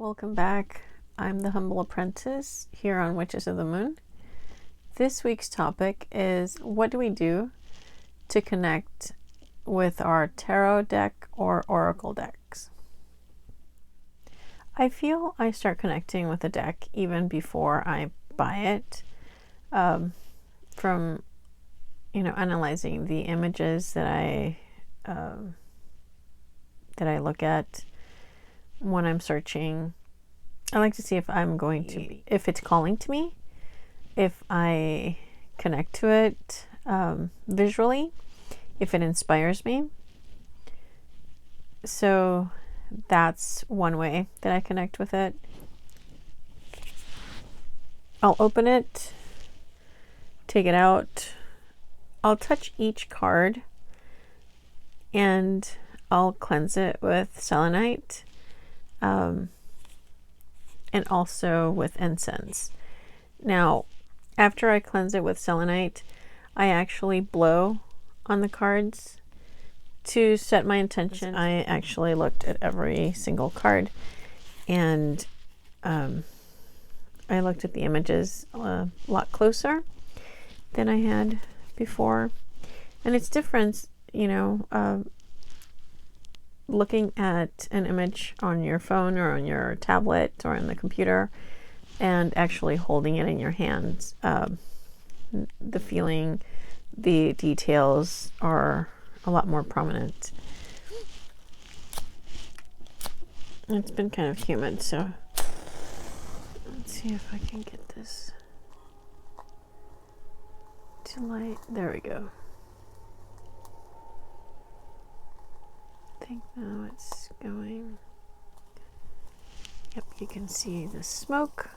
Welcome back. I'm the Humble Apprentice here on Witches of the Moon. This week's topic is, what do we do to connect with our tarot deck or oracle decks? I feel I start connecting with a deck even before I buy it, from analyzing the images that I look at when I'm searching. I like to see if if it's calling to me, if I connect to it visually, if it inspires me. So that's one way that I connect with it. I'll open it, take it out, I'll touch each card, and I'll cleanse it with selenite, and also with incense. Now, after I cleanse it with selenite, I actually blow on the cards to set my intention. I actually looked at every single card, and I looked at the images a lot closer than I had before. And it's different, looking at an image on your phone or on your tablet or on the computer and actually holding it in your hands. The feeling, the details are a lot more prominent. It's been kind of humid, so let's see if I can get this to light. There we go. I think now it's going. Yep, you can see the smoke.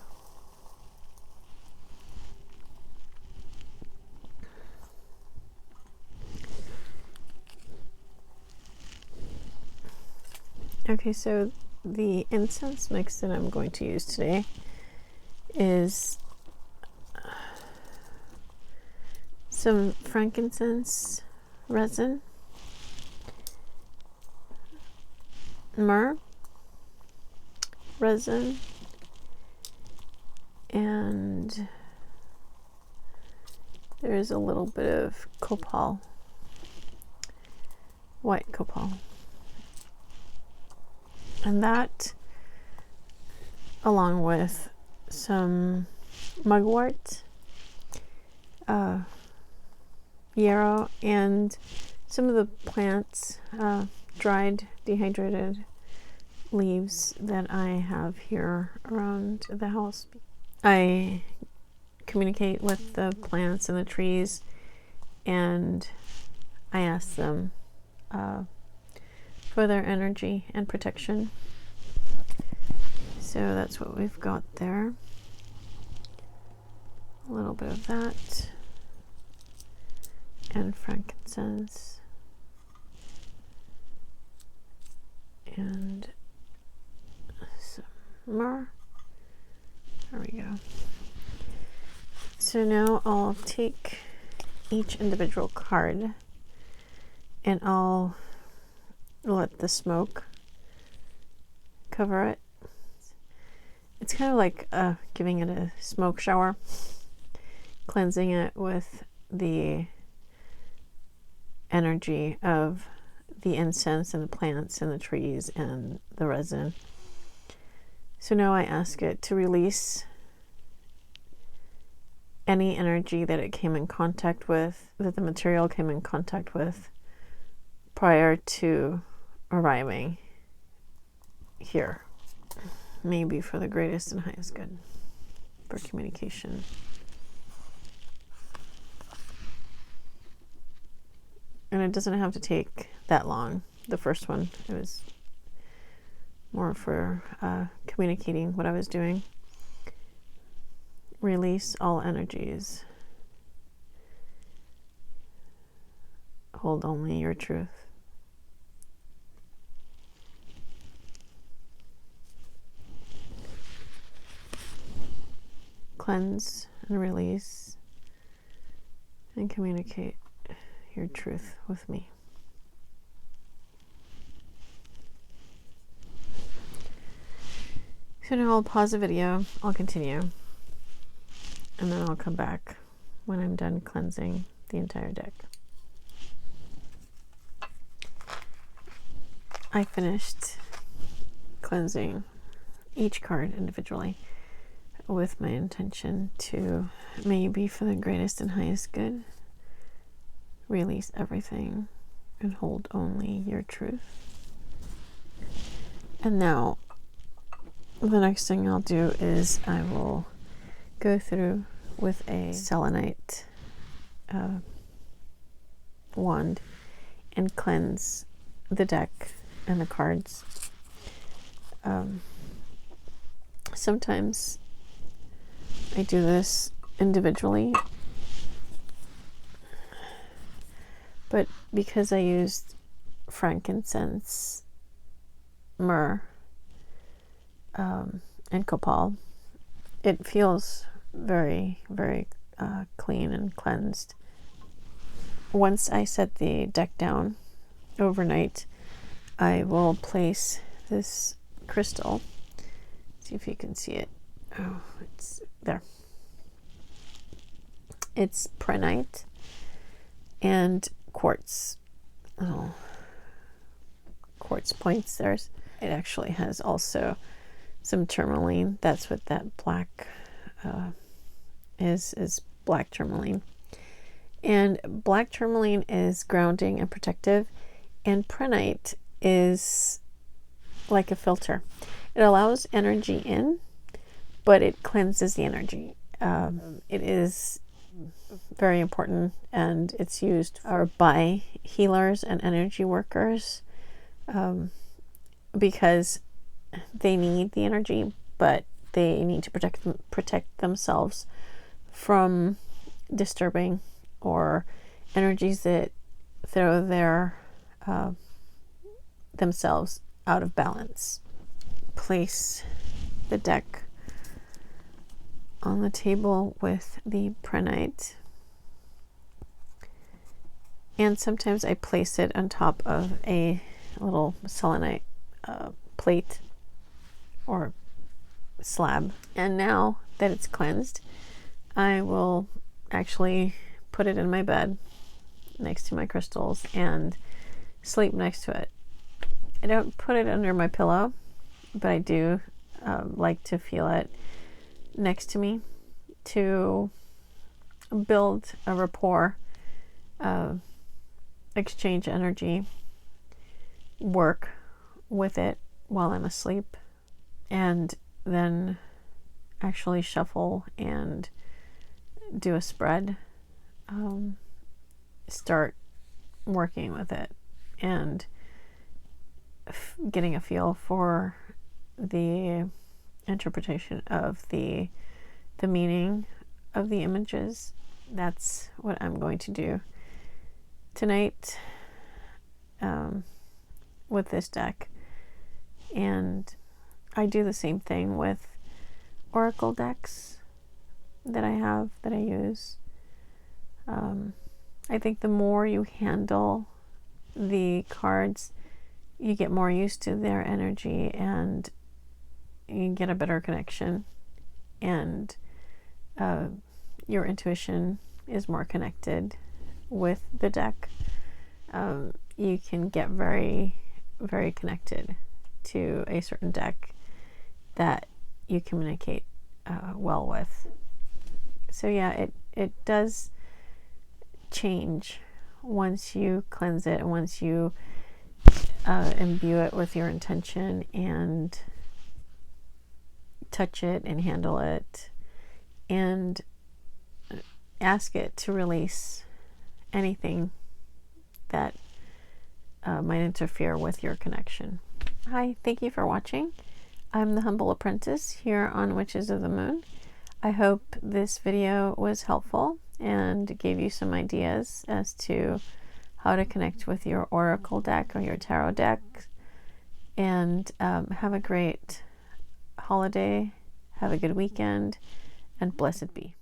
Okay, so the incense mix that I'm going to use today is some frankincense resin, myrrh resin, and there's a little bit of copal, white copal. And that, along with some mugwort, yarrow, and some of the plants, dried, dehydrated leaves that I have here around the house. I communicate with the plants and the trees, and I ask them for their energy and protection. So that's what we've got there. A little bit of that, and frankincense, and some myrrh. There we go. So now I'll take each individual card and I'll let the smoke cover it. It's kind of like giving it a smoke shower, cleansing it with the energy of the incense and the plants and the trees and the resin. So now I ask it to release any energy that it came in contact with, that the material came in contact with prior to arriving here. Maybe for the greatest and highest good, for communication. And it doesn't have to take that long. The first one, it was more for communicating what I was doing. Release all energies. Hold only your truth. Cleanse and release and communicate your truth with me. So now I'll pause the video, I'll continue, and then I'll come back when I'm done cleansing the entire deck. I finished cleansing each card individually with my intention to, may you be for the greatest and highest good, release everything and hold only your truth. And now the next thing I'll do is I will go through with a selenite wand and cleanse the deck and the cards. Sometimes I do this individually, but because I used frankincense, myrrh, and copal, it feels very, very clean and cleansed. Once I set the deck down overnight, I will place this crystal. See if you can see it. Oh, it's there. It's prehnite and quartz. Little quartz points. It actually has also some tourmaline. That's what that black is black tourmaline. And black tourmaline is grounding and protective, and prehnite is like a filter. It allows energy in, but it cleanses the energy. It is very important, and it's used by healers and energy workers because they need the energy, but they need to protect themselves from disturbing or energies that throw their themselves out of balance. Place the deck on the table with the prehnite, and sometimes I place it on top of a little selenite plate or slab. And now that it's cleansed, I will actually put it in my bed next to my crystals and sleep next to it. I don't put it under my pillow, but I do like to feel it next to me to build a rapport, exchange energy, work with it while I'm asleep, and then actually shuffle and do a spread, start working with it and getting a feel for the interpretation of the meaning of the images. That's what I'm going to do tonight with this deck. And I do the same thing with oracle decks that I use. I think the more you handle the cards, you get more used to their energy and you get a better connection, and your intuition is more connected with the deck. You can get very, very connected to a certain deck that you communicate well with. So yeah, it does change once you cleanse it and once you imbue it with your intention and touch it and handle it and ask it to release anything that might interfere with your connection. Hi, thank you for watching. I'm the Humble Apprentice here on Witches of the Moon. I hope this video was helpful and gave you some ideas as to how to connect with your oracle deck or your tarot deck. And have a great holiday, have a good weekend, and blessed be.